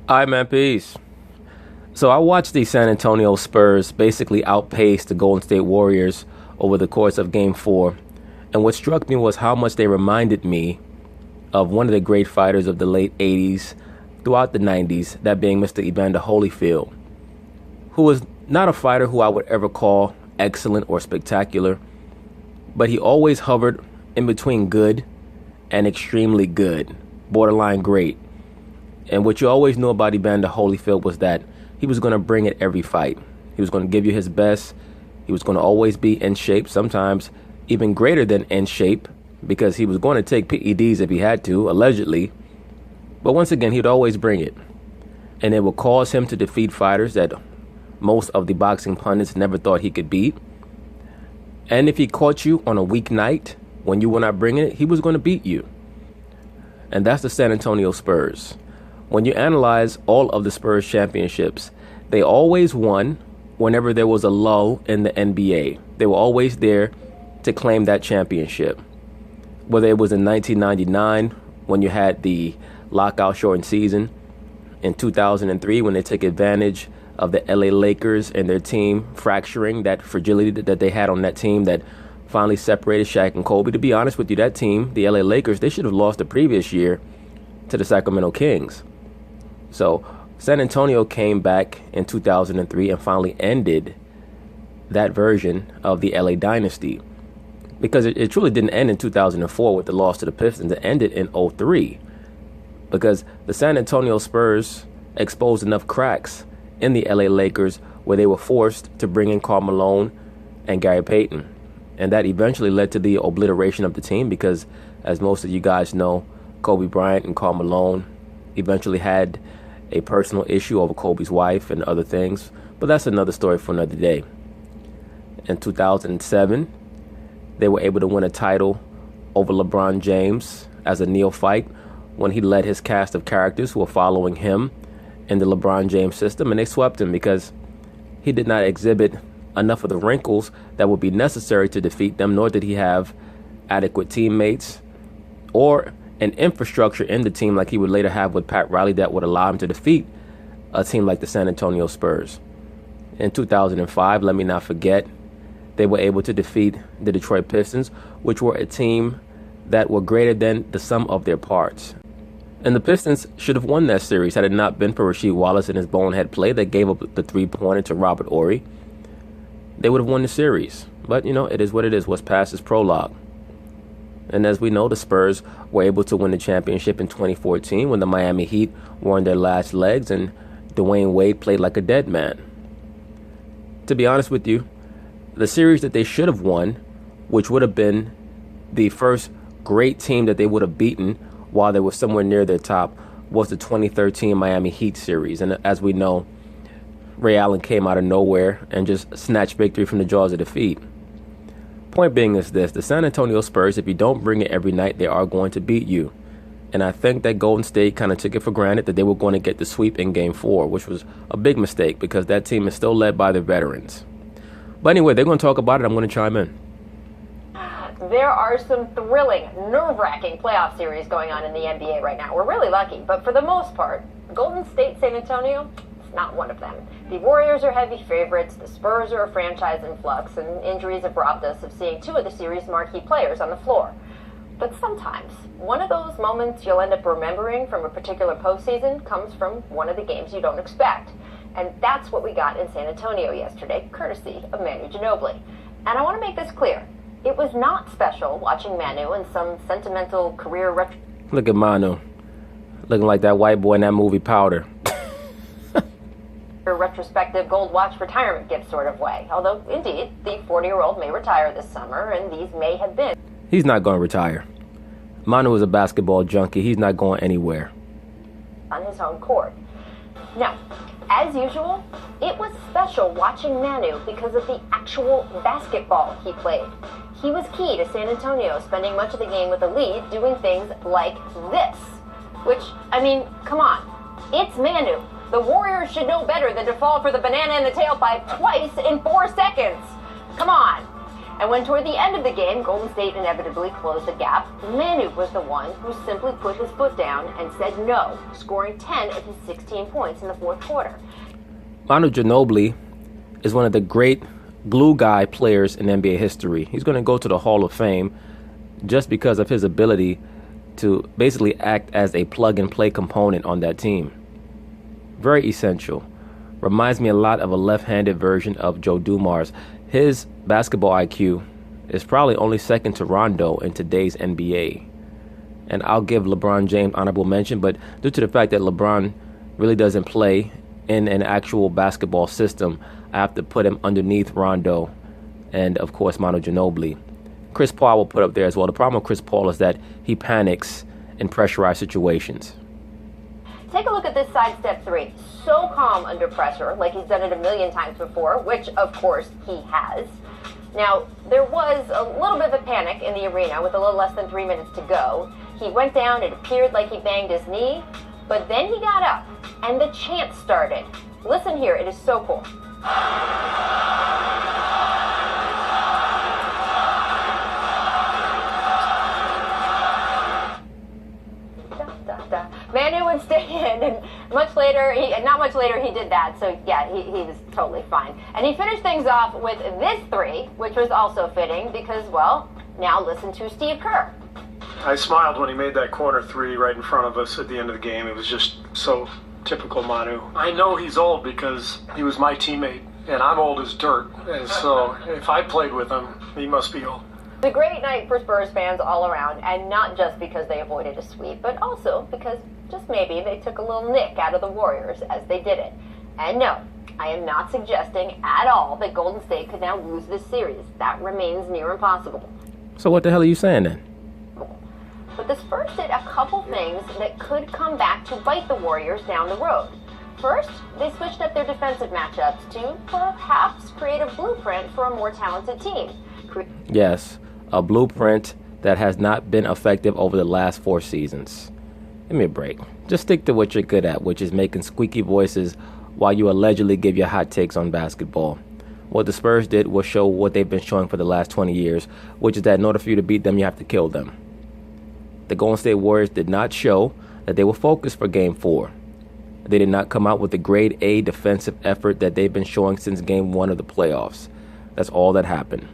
Hi, man, peace. So I watched the San Antonio Spurs basically outpace the Golden State Warriors over the course of Game 4. And what struck me was how much they reminded me of one of the great fighters of the late 80s throughout the 90s, that being Mr. Evander Holyfield, who was not a fighter who I would ever call excellent or spectacular, but he always hovered in between good and extremely good, borderline great. And what you always knew about Evander Holyfield was that he was going to bring it every fight. He was going to give you his best. He was going to always be in shape, sometimes even greater than in shape, because he was going to take PEDs if he had to, allegedly. But once again, he'd always bring it. And it would cause him to defeat fighters that most of the boxing pundits never thought he could beat. And if he caught you on a weeknight when you were not bringing it, he was going to beat you. And that's the San Antonio Spurs. When you analyze all of the Spurs championships, they always won whenever there was a lull in the NBA. They were always there to claim that championship. Whether it was in 1999 when you had the lockout shortened season, in 2003 when they took advantage of the LA Lakers and their team fracturing, that fragility that they had on that team that finally separated Shaq and Kobe. To be honest with you, that team, the LA Lakers, they should have lost the previous year to the Sacramento Kings. So San Antonio came back in 2003 and finally ended that version of the LA dynasty, because it truly didn't end in 2004 with the loss to the Pistons. It ended in 2003 because the San Antonio Spurs exposed enough cracks in the LA Lakers where they were forced to bring in Karl Malone and Gary Payton. And that eventually led to the obliteration of the team because, as most of you guys know, Kobe Bryant and Karl Malone eventually had a personal issue over Kobe's wife and other things. But that's another story for another day. In 2007, they were able to win a title over LeBron James as a neophyte when he led his cast of characters who were following him in the LeBron James system, and they swept him because he did not exhibit enough of the wrinkles that would be necessary to defeat them, nor did he have adequate teammates or an infrastructure in the team like he would later have with Pat Riley that would allow him to defeat a team like the San Antonio Spurs. In 2005, let me not forget, they were able to defeat the Detroit Pistons, which were a team that were greater than the sum of their parts. And the Pistons should have won that series had it not been for Rasheed Wallace and his bonehead play that gave up the three-pointer to Robert Horry. They would have won the series. But, it is what it is. What's past is prologue. And as we know, the Spurs were able to win the championship in 2014 when the Miami Heat were on their last legs and Dwayne Wade played like a dead man. To be honest with you, the series that they should have won, which would have been the first great team that they would have beaten while they were somewhere near their top, was the 2013 Miami Heat series. And as we know, Ray Allen came out of nowhere and just snatched victory from the jaws of defeat. Point being is this: the San Antonio Spurs, if you don't bring it every night, they are going to beat you. And I think that Golden State kind of took it for granted that they were going to get the sweep in Game 4, which was a big mistake because that team is still led by their veterans. But anyway, they're going to talk about it. I'm going to chime in. There are some thrilling, nerve-wracking playoff series going on in the NBA right now. We're really lucky, but for the most part, Golden State, San Antonio, it's not one of them. The Warriors are heavy favorites, the Spurs are a franchise in flux, and injuries have robbed us of seeing two of the series' marquee players on the floor. But sometimes, one of those moments you'll end up remembering from a particular postseason comes from one of the games you don't expect. And that's what we got in San Antonio yesterday, courtesy of Manu Ginobili. And I want to make this clear. It was not special watching Manu in some sentimental career Look at Manu, looking like that white boy in that movie Powder. retrospective gold watch retirement gift sort of way. Although, indeed, the 40-year-old may retire this summer, and these may have been. He's not going to retire. Manu is a basketball junkie. He's not going anywhere. On his home court. Now, as usual, it was special watching Manu because of the actual basketball he played. He was key to San Antonio, spending much of the game with a lead, doing things like this. Which, come on. It's Manu. The Warriors should know better than to fall for the banana in the tailpipe twice in 4 seconds. Come on. And when toward the end of the game, Golden State inevitably closed the gap, Manu was the one who simply put his foot down and said no, scoring 10 of his 16 points in the fourth quarter. Manu Ginobili is one of the great glue guy players in NBA history. He's going to go to the Hall of Fame just because of his ability to basically act as a plug-and-play component on that team. Very essential. Reminds me a lot of a left-handed version of Joe Dumars. His basketball IQ is probably only second to Rondo in today's NBA. And I'll give LeBron James honorable mention, but due to the fact that LeBron really doesn't play in an actual basketball system, I have to put him underneath Rondo and, of course, Manu Ginobili. Chris Paul will put up there as well. The problem with Chris Paul is that he panics in pressurized situations. Take a look at this sidestep three. So calm under pressure, like he's done it a million times before, which, of course, he has. Now, there was a little bit of a panic in the arena with a little less than 3 minutes to go. He went down, it appeared like he banged his knee, but then he got up, and the chant started. Listen here, it is so cool. Manu would stay in, and not much later he did that, so yeah, he was totally fine. And he finished things off with this three, which was also fitting because, well, now listen to Steve Kerr. I smiled when he made that corner three right in front of us at the end of the game. It was just so typical Manu. I know he's old because he was my teammate, and I'm old as dirt, and so if I played with him, he must be old. It's a great night for Spurs fans all around, and not just because they avoided a sweep, but also because just maybe they took a little nick out of the Warriors as they did it. And no, I am not suggesting at all that Golden State could now lose this series. That remains near impossible. So what the hell are you saying then? But the Spurs did a couple things that could come back to bite the Warriors down the road. First, they switched up their defensive matchups to perhaps create a blueprint for a more talented team. Yes, a blueprint that has not been effective over the last 4 seasons. Give me a break. Just stick to what you're good at, which is making squeaky voices while you allegedly give your hot takes on basketball. What the Spurs did was show what they've been showing for the last 20 years, which is that in order for you to beat them, you have to kill them. The Golden State Warriors did not show that they were focused for Game 4. They did not come out with the grade A defensive effort that they've been showing since Game 1 of the playoffs. That's all that happened.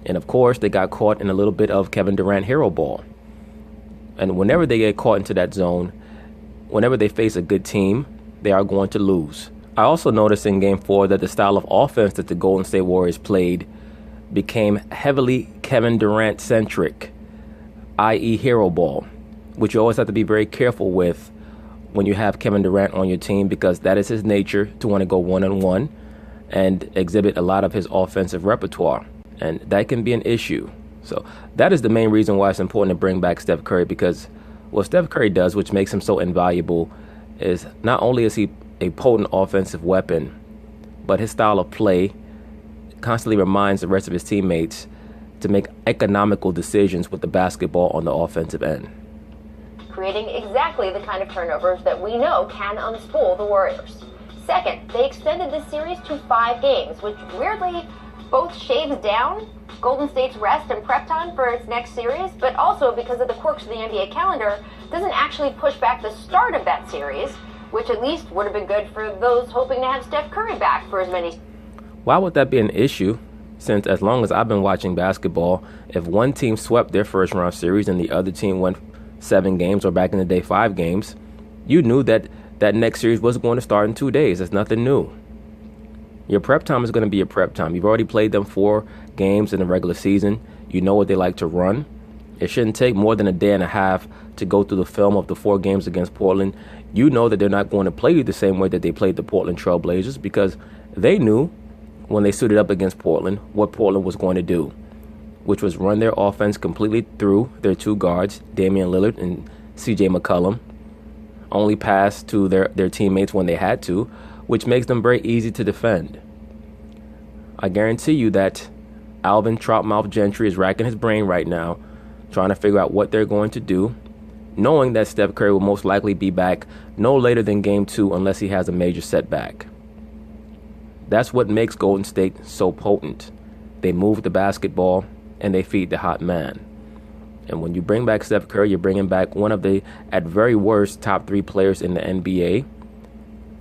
And of course, they got caught in a little bit of Kevin Durant hero ball. And whenever they get caught into that zone, whenever they face a good team, they are going to lose. I also noticed in Game 4 that the style of offense that the Golden State Warriors played became heavily Kevin Durant-centric, i.e. hero ball, which you always have to be very careful with when you have Kevin Durant on your team, because that is his nature to want to go one-on-one and exhibit a lot of his offensive repertoire. And that can be an issue. So that is the main reason why it's important to bring back Steph Curry, because what Steph Curry does, which makes him so invaluable, is not only is he a potent offensive weapon, but his style of play constantly reminds the rest of his teammates to make economical decisions with the basketball on the offensive end. Creating exactly the kind of turnovers that we know can unspool the Warriors. Second, they extended this series to 5 games, which weirdly both shaves down Golden State's rest and prep time for its next series, but also because of the quirks of the NBA calendar, doesn't actually push back the start of that series, which at least would have been good for those hoping to have Steph Curry back for as many. Why would that be an issue? Since as long as I've been watching basketball, if one team swept their first round series and the other team went 7 games, or back in the day 5 games, you knew that that next series was going to start in 2 days. That's nothing new. Your prep time is going to be your prep time. You've already played them 4 games in the regular season. You know what they like to run. It shouldn't take more than a day and a half to go through the film of the 4 games against Portland. You know that they're not going to play you the same way that they played the Portland Trail Blazers, because they knew when they suited up against Portland what Portland was going to do, which was run their offense completely through their 2 guards, Damian Lillard and CJ McCollum, only pass to their teammates when they had to, which makes them very easy to defend. I guarantee you that Alvin Troutmouth Gentry is racking his brain right now, trying to figure out what they're going to do, knowing that Steph Curry will most likely be back no later than Game 2 unless he has a major setback. That's what makes Golden State so potent. They move the basketball, and they feed the hot man. And when you bring back Steph Curry, you're bringing back one of the, at very worst, top 3 players in the NBA.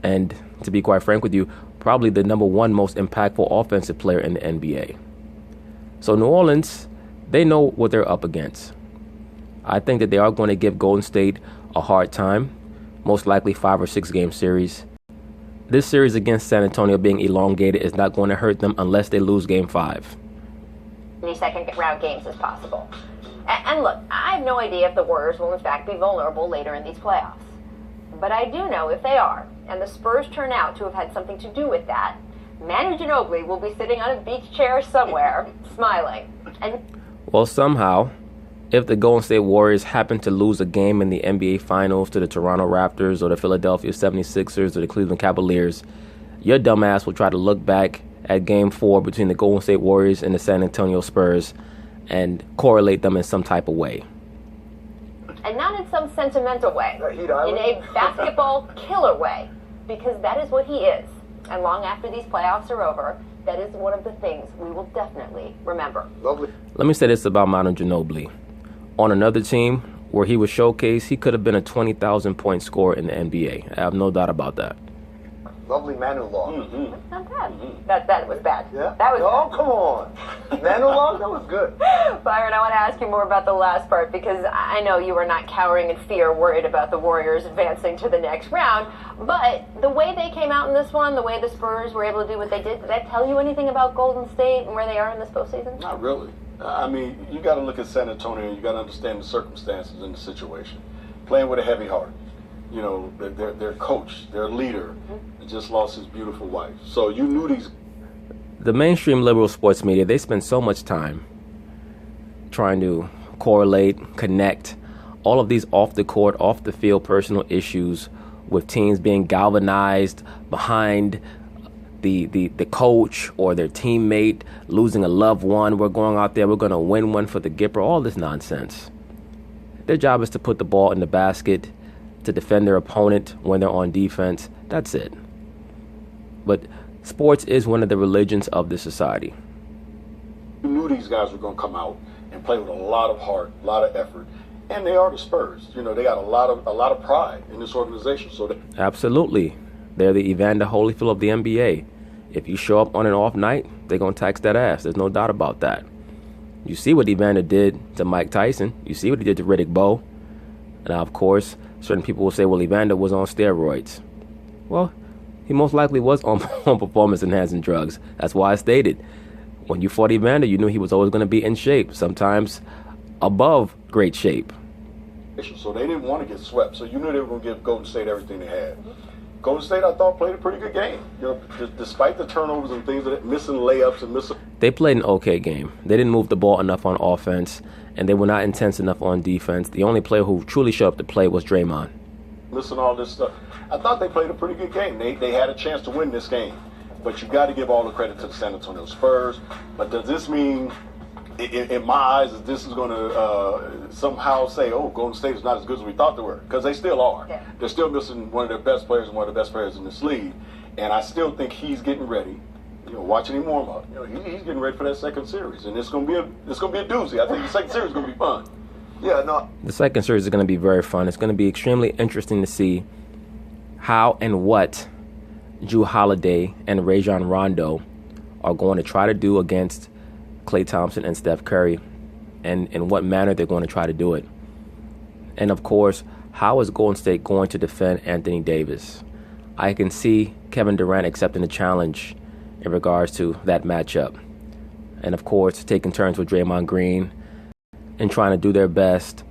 And to be quite frank with you, probably the number 1 most impactful offensive player in the NBA. So New Orleans, they know what they're up against. I think that they are going to give Golden State a hard time, most likely 5 or 6 game series. This series against San Antonio being elongated is not going to hurt them unless they lose game 5. Any second round games is possible. And look, I have no idea if the Warriors will in fact be vulnerable later in these playoffs. But I do know if they are, and the Spurs turn out to have had something to do with that, Manu Ginobili will be sitting on a beach chair somewhere, smiling. And well, somehow, if the Golden State Warriors happen to lose a game in the NBA Finals to the Toronto Raptors or the Philadelphia 76ers or the Cleveland Cavaliers, your dumbass will try to look back at Game 4 between the Golden State Warriors and the San Antonio Spurs and correlate them in some type of way. And not in some sentimental way, in a basketball killer way, because that is what he is. And long after these playoffs are over, that is one of the things we will definitely remember. Lovely. Let me say this about Manu Ginobili. On another team where he was showcased, he could have been a 20,000-point scorer in the NBA. I have no doubt about that. Lovely Manu Law. That's not bad. That was bad. Yeah? That was Oh, bad. come on. Manu Law? That was good. Byron, I want to ask you more about the last part because I know you are not cowering in fear, worried about the Warriors advancing to the next round. But the way they came out in this one, the way the Spurs were able to do what they did that tell you anything about Golden State and where they are in this postseason? Not really. I mean, you got to look at San Antonio and you got to understand the circumstances and the situation. Playing with a heavy heart. You know, their coach, their leader, just lost his beautiful wife. So you knew these. The mainstream liberal sports media, they spend so much time trying to correlate, connect all of these off the court, off the field personal issues with teams being galvanized behind the coach or their teammate losing a loved one. We're going out there, we're going to win one for the Gipper, all this nonsense. Their job is to put the ball in the basket, to defend their opponent when they're on defense. That's it. But sports is one of the religions of this society. You knew these guys were going to come out and play with a lot of heart, a lot of effort, and they are the Spurs. You know, they got a lot of pride in this organization. So Absolutely, they're the Evander Holyfield of the NBA. If you show up on an off night, they're gonna tax that ass. There's no doubt about that. You see what Evander did to Mike Tyson. You see what he did to Riddick Bowe. Now, of course, certain people will say, well, Evander was on steroids. Well, he most likely was on performance-enhancing drugs. That's why I stated, when you fought Evander, you knew he was always going to be in shape, sometimes above great shape. So they didn't want to get swept. So you knew they were going to give Golden State everything they had. Golden State, I thought, played a pretty good game. You know, despite the turnovers and things, missing layups and missing. They played an okay game. They didn't move the ball enough on offense, and they were not intense enough on defense. The only player who truly showed up to play was Draymond. Missing all this stuff. I thought they played a pretty good game. They had a chance to win this game. But you got to give all the credit to the San Antonio Spurs. But does this mean, in my eyes, that this is going to somehow say, oh, Golden State is not as good as we thought they were? Because they still are. Yeah. They're still missing one of their best players and one of the best players in this league. And I still think he's getting ready. You know, watching him warm up, you know, he's getting ready for that second series, and it's going to be a doozy. I think the second series is going to be fun. Yeah, no. The second series is going to be very fun. It's going to be extremely interesting to see how and what Jrue Holiday and Rajon Rondo are going to try to do against Klay Thompson and Steph Curry, and in what manner they're going to try to do it. And of course, how is Golden State going to defend Anthony Davis? I can see Kevin Durant accepting the challenge in regards to that matchup. And of course, taking turns with Draymond Green and trying to do their best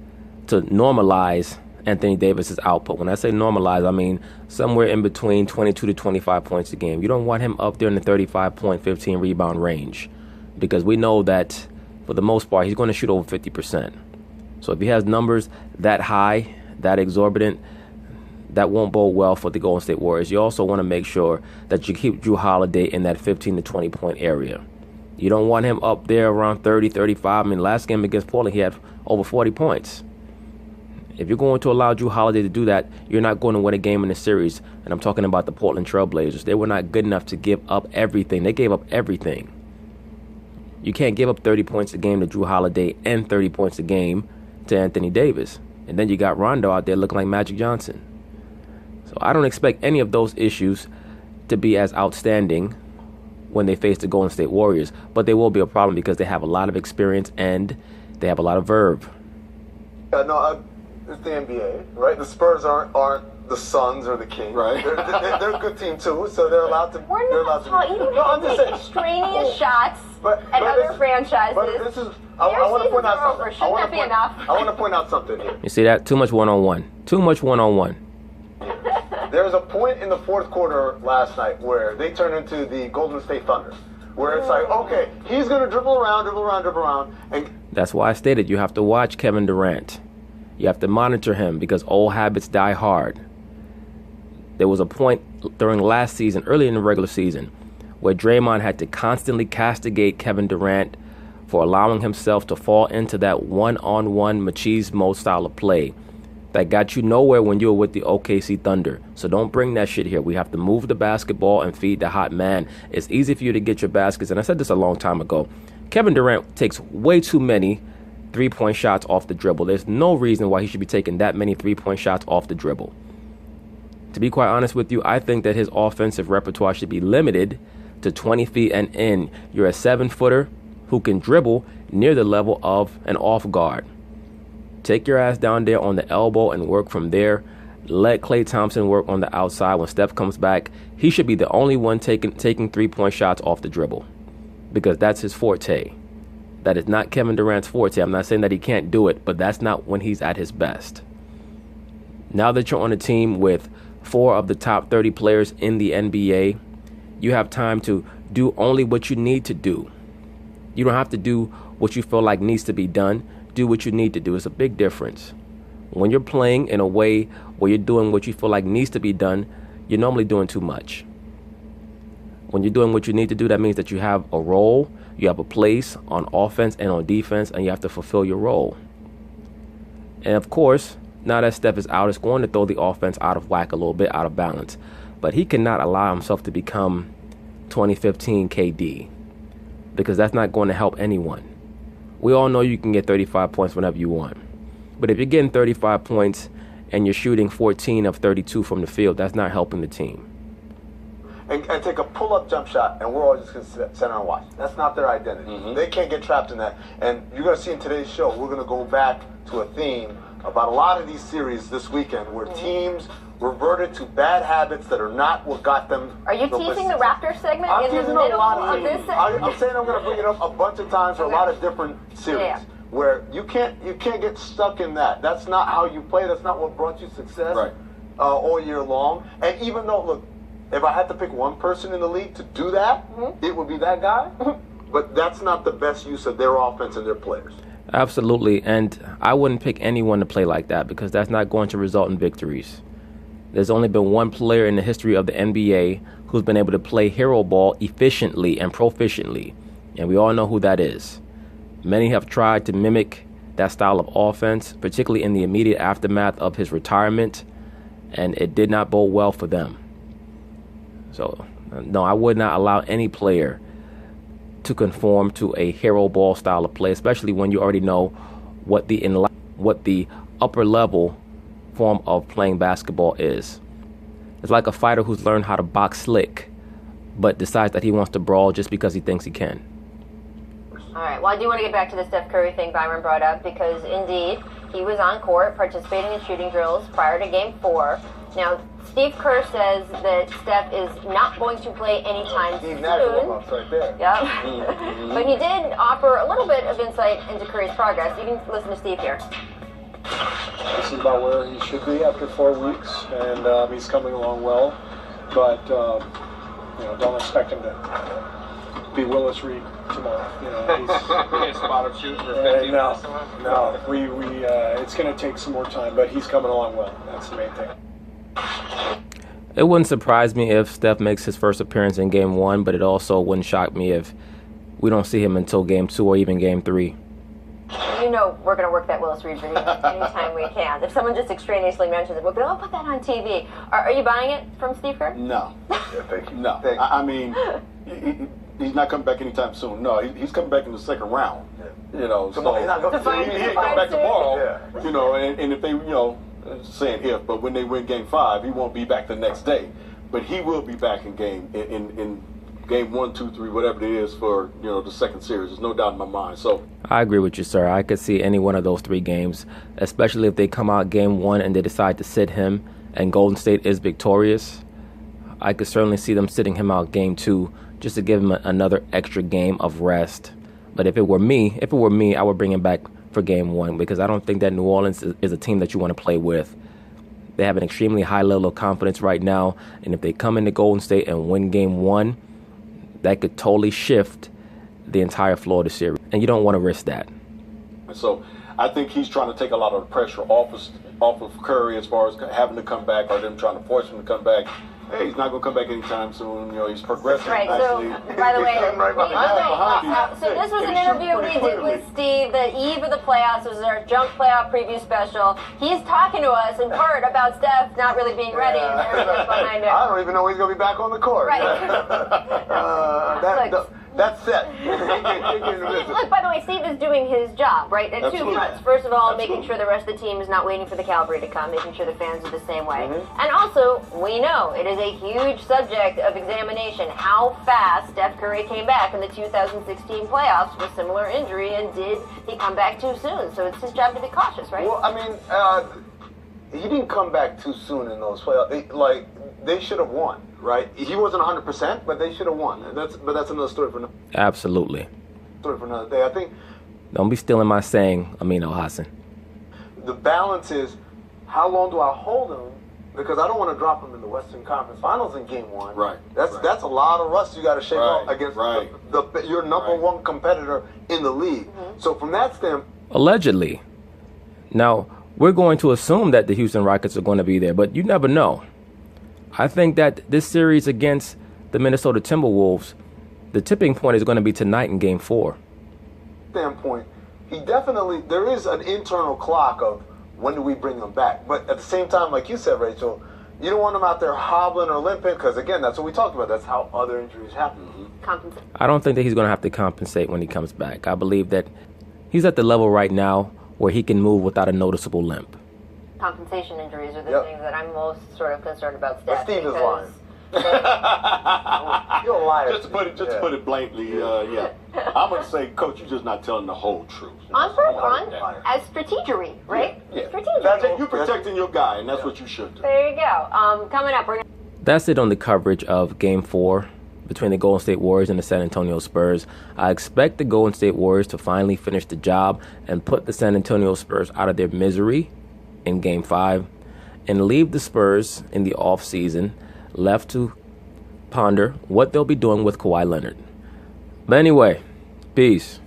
to normalize Anthony Davis's output. When I say normalize, I mean somewhere in between 22 to 25 points a game. You don't want him up there in the 35 point, 15 rebound range, because we know that for the most part, he's going to shoot over 50%. So if he has numbers that high, that exorbitant, that won't bode well for the Golden State Warriors. You also want to make sure that you keep Jrue Holiday in that 15 to 20 point area. You don't want him up there around 30, 35. I mean, last game against Portland, he had over 40 points. If you're going to allow Jrue Holiday to do that, you're not going to win a game in the series. And I'm talking about the Portland Trail Blazers. They were not good enough to give up everything. They gave up everything. You can't give up 30 points a game to Drew Holiday and 30 points a game to Anthony Davis. And then you got Rondo out there looking like Magic Johnson. So I don't expect any of those issues to be as outstanding when they face the Golden State Warriors. But they will be a problem because they have a lot of experience and they have a lot of verve. It's the NBA, right? The Spurs aren't the Suns or the Kings. Right. They're a good team too, so they're allowed to. We're not talking. Even I'm if just they saying. take extraneous shots But at other franchises. But this is. I want to point out something. Shouldn't that be enough? I want to point out something here. You see that? Too much one-on-one. Too much one-on-one. There was a point in the fourth quarter last night where they turned into the Golden State Thunder, where it's like, okay, he's going to dribble around, and That's why I stated you have to watch Kevin Durant. You have to monitor him because old habits die hard. There was a point during last season, early in the regular season, where Draymond had to constantly castigate Kevin Durant for allowing himself to fall into that one-on-one machismo style of play that got you nowhere when you were with the OKC Thunder. So don't bring that shit here. We have to move the basketball and feed the hot man. It's easy for you to get your baskets, and I said this a long time ago. Kevin Durant takes way too many three-point shots off the dribble. There's no reason why he should be taking that many three-point shots off the dribble. To be quite honest with you, I think that his offensive repertoire should be limited to 20 feet and in. You're a 7-footer who can dribble near the level of an off guard. Take your ass down there on the elbow and work from there. Let Klay Thompson work on the outside. When Steph comes back, he should be the only one taking three-point shots off the dribble because that's his forte. That is not Kevin Durant's forte. I'm not saying that he can't do it, but that's not when he's at his best. Now that you're on a team with 4 of the top 30 players in the NBA, you have time to do only what you need to do. You don't have to do what you feel like needs to be done. Do what you need to do. It's a big difference. When you're playing in a way where you're doing what you feel like needs to be done, you're normally doing too much. When you're doing what you need to do, that means that you have a role, you have a place on offense and on defense, and you have to fulfill your role. And of course, now that Steph is out, it's going to throw the offense out of whack a little bit, out of balance. But he cannot allow himself to become 2015 KD because that's not going to help anyone. We all know you can get 35 points whenever you want. But if you're getting 35 points and you're shooting 14 of 32 from the field, that's not helping the team. and take a pull-up jump shot, and we're all just going to sit down and watch. That's not their identity. Mm-hmm. They can't get trapped in that. And you're going to see in today's show, we're going to go back to a theme about a lot of these series this weekend where teams reverted to bad habits that are not what got them. Are you teasing the Raptors segment I'm in the teasing middle a lot of this segment? I'm saying I'm going to bring it up a bunch of times for a lot of different series where you can't get stuck in that. That's not how you play. That's not what brought you success all year long. And even though, look, if I had to pick one person in the league to do that, it would be that guy. But that's not the best use of their offense and their players. Absolutely, and I wouldn't pick anyone to play like that because that's not going to result in victories. There's only been one player in the history of the NBA who's been able to play hero ball efficiently and proficiently, and we all know who that is. Many have tried to mimic that style of offense, particularly in the immediate aftermath of his retirement, and it did not bode well for them. So, no, I would not allow any player to conform to a hero ball style of play, especially when you already know what the upper level form of playing basketball is. It's like a fighter who's learned how to box slick, but decides that he wants to brawl just because he thinks he can. All right. Well, I do want to get back to the Steph Curry thing Byron brought up because, indeed, he was on court participating in shooting drills prior to Game 4. Now, Steve Kerr says that Steph is not going to play anytime soon. Right there. Yep. But he did offer a little bit of insight into Curry's progress. You can listen to Steve here. This is about where he should be after 4 weeks, and he's coming along well. But don't expect him to be Willis Reed tomorrow. He's spot shoot for 15 minutes. No. It's going to take some more time, but he's coming along well. That's the main thing. It wouldn't surprise me if Steph makes his first appearance in Game 1, but it also wouldn't shock me if we don't see him until Game 2 or even Game 3. You know we're going to work that Willis Reed video anytime we can. If someone just extraneously mentions it, we'll be, oh, put that on TV. Are you buying it from Steve Kerr? No. Yeah, thank you. No. Thank you. I mean, he's not coming back anytime soon. No, he's coming back in the second round. Yeah. You know, Come on, he's not so gonna- he ain't coming back tomorrow. Yeah. You know, and if they, you know, saying if, but when they win Game 5, he won't be back the next day. But he will be back in game 1, 2, 3, whatever it is for, you know, the second series. There's no doubt in my mind. So I agree with you, sir. I could see any one of those 3 games, especially if they come out game 1 and they decide to sit him and Golden State is victorious. I could certainly see them sitting him out game 2 just to give him another extra game of rest. But if it were me, I would bring him back for game 1 because I don't think that New Orleans is a team that you want to play with. They have an extremely high level of confidence right now, and if they come into Golden State and win game 1, that could totally shift the entire flow of the series, and you don't want to risk that. So I think he's trying to take a lot of the pressure off of Curry as far as having to come back or them trying to force him to come back. Hey, he's not going to come back anytime soon. You know, he's progressing Right, nicely. so, by the way, behind so this was an interview we did with Steve the eve of the playoffs. This was our junk playoff preview special. He's talking to us in part about Steph not really being ready and everything behind it. I don't even know he's going to be back on the court. Right. That's set. Look, by the way, Steve is doing his job, right? At 2 Absolutely. fronts. First of all, Absolutely. making sure the rest of the team is not waiting for the cavalry to come, making sure the fans are the same way. And also, we know it is a huge subject of examination how fast Steph Curry came back in the 2016 playoffs with similar injury, and did he come back too soon? So it's his job to be cautious, right? Well, I mean, he didn't come back too soon in those playoffs. They should have won, right? He wasn't 100%, but they should have won. That's another story for Absolutely. another day. I think Don't be stealing my saying, Amino Hassan. the balance is how long do I hold him? Because I don't want to drop him in the Western Conference Finals in Game 1. Right. That's a lot of rust you got to shake off against your number one competitor in the league. So from that standpoint, Allegedly. Now, we're going to assume that the Houston Rockets are going to be there, but you never know. I think that this series against the Minnesota Timberwolves, the tipping point is going to be tonight in Game 4. there is an internal clock of when do we bring him back. But at the same time, like you said, Rachel, you don't want him out there hobbling or limping because, again, that's what we talked about. That's how other injuries happen. Compensate. I don't think that he's going to have to compensate when he comes back. I believe that he's at the level right now where he can move without a noticeable limp. Compensation injuries are the things that I'm most sort of concerned about, Steph. But Steve is because lying. You're a liar. Just to put it blatantly, I'm going to say, Coach, you're just not telling the whole truth. As strategery, right? Yeah. Strategery. That's it. You're protecting your guy, and that's what you should do. There you go. Coming up, we're going to... That's it on the coverage of Game 4 between the Golden State Warriors and the San Antonio Spurs. I expect the Golden State Warriors to finally finish the job and put the San Antonio Spurs out of their misery in Game 5 and leave the Spurs in the offseason left to ponder what they'll be doing with Kawhi Leonard. But anyway, peace.